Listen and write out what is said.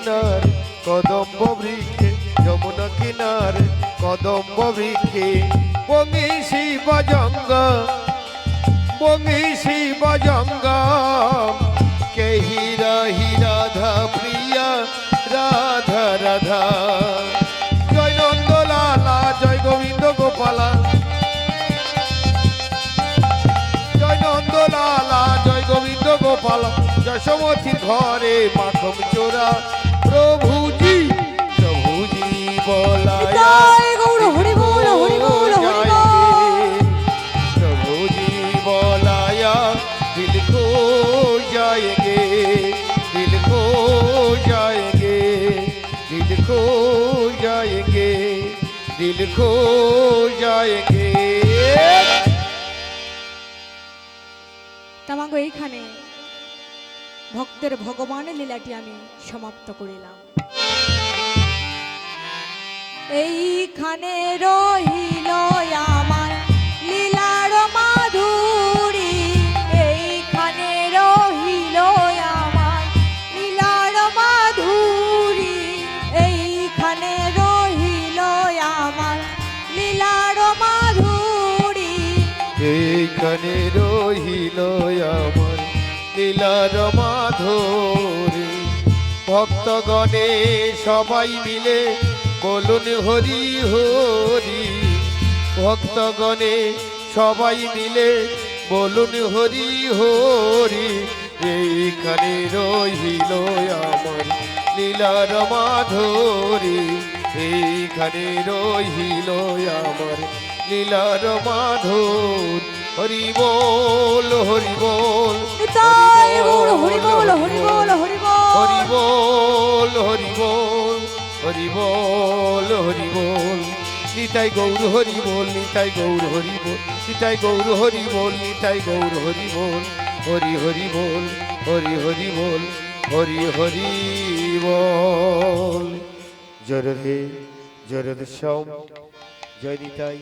কিনার কদম্ব বৃক্ষে, যমুনা কিনার কদম্ব বৃক্ষে বংশী বজঙ্গ কে হীরা হি রাধা প্রিয়া রাধা রাধা। জয় নন্দলালা জয় গোবিন্দ গোপালা, জয় নন্দলালা জয় গোবিন্দ গোপালা, যশোমতীর ঘরে মাখম চোরা প্রভুজি বলায়া হরি বল হরি বল হরি বল। প্রভুজি বলায়া দিল খো जाएंगे, दिल खो जाएंगे, दिल खो जाएंगे, दिल खो जाएंगे। তামাগো এইখানে ভক্তের ভগবানের লীলাটি আমি সমাপ্ত করিলাম। এইখানে রহিল আমার লীলার মাধুরী, এইখানে রহিল আমার লীলার মাধুরী, এইখানে রহিল আমার লীলার মাধুরী, এইখানে রহিল আমার লীলার মাধুরী। ভক্তগণে সবাই মিলে বলুন হরি হরি, ভক্তগণে সবাই মিলে বলুন হরি হরি। এইখানে রহিল আমার লীলার মাধুরী, এইখানে রহিল আমার লীলার মাধুর। হরি বল হরি বল নিতাই গৌর হরি বল হরি বল হরি বল, হরি বল হরি বল হরি বল হরি বল। নিতাই গৌর হরি বল, নিতাই গৌর হরি বল, নিতাই গৌর হরি বল, নিতাই গৌর হরি বল। হরি হরি বল হরি হরি বল হরি হরি বল। জয় রাধে জয় রাধে শ্যাম, জয় নিতাই।